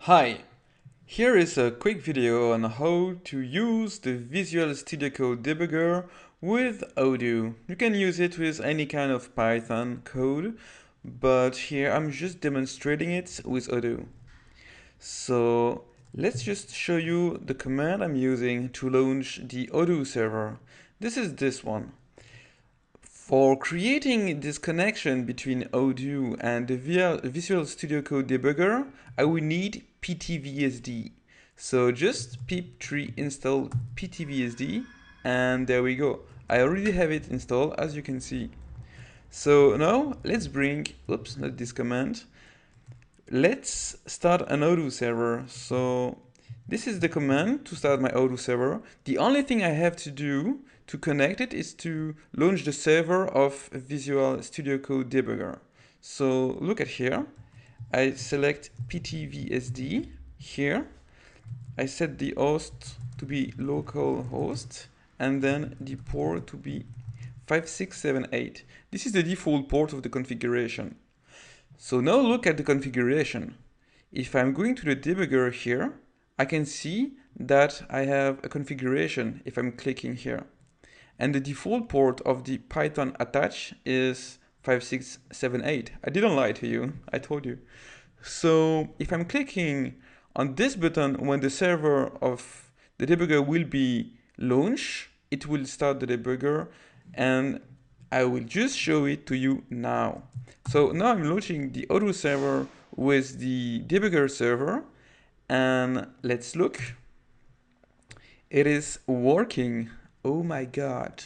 Hi, here is a quick video on how to use the Visual Studio Code Debugger with Odoo. You can use it with any kind of Python code, but here I'm just demonstrating it with Odoo. So let's just show you the command I'm using to launch the Odoo server. This is this one. For creating this connection between Odoo and the Visual Studio Code Debugger, I will need ptvsd. So just pip3 install ptvsd, and there we go. I already have it installed, as you can see. So now let's bring, oops, not this command. Let's start an Odoo server. So this is the command to start my Odoo server. The only thing I have to do to connect it is to launch the server of Visual Studio Code Debugger. So look at here. I select ptvsd here. I set the host to be localhost and then the port to be 5678. This is the default port of the configuration. So now look at the configuration. If I'm going to the debugger here, I can see that I have a configuration if I'm clicking here. And the default port of the Python attach is 5678. I didn't lie to you, I told you. So if I'm clicking on this button when the server of the debugger will be launched, it will start the debugger, and I will just show it to you now. So now I'm launching the Odoo server with the debugger server, and let's look. It is working. Oh my god.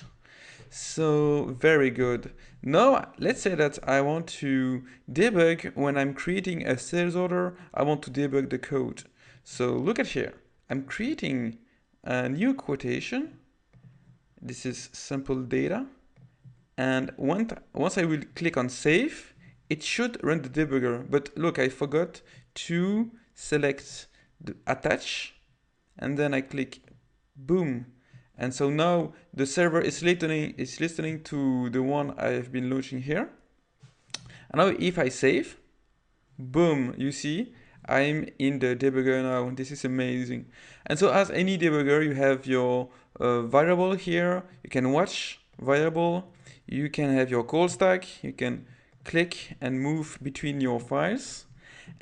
So very good. Now let's say that I want to debug when I'm creating a sales order. I want to debug the code. So look at here. I'm creating a new quotation. This is sample data. And once I will click on save, it should run the debugger. But look, I forgot to select the attach, and then I click boom. And so now the server is listening to the one I have been launching here. And now if I save, boom, you see, I'm in the debugger now. This is amazing. And so as any debugger, you have your variable here. You can watch variable. You can have your call stack. You can click and move between your files.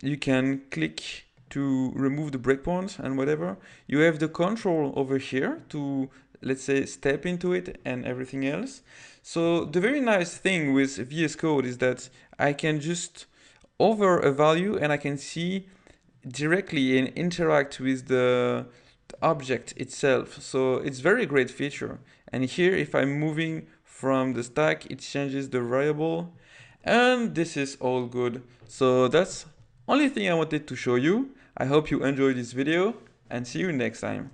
You can click to remove the breakpoints and whatever. You have the control over here to, let's say, step into it and everything else. So the very nice thing with VSCode is that I can just over a value and I can see directly and interact with the object itself. So it's very great feature. And here, if I'm moving from the stack, it changes the variable, and this is all good. So that's only thing I wanted to show you. I hope you enjoyed this video, and see you next time.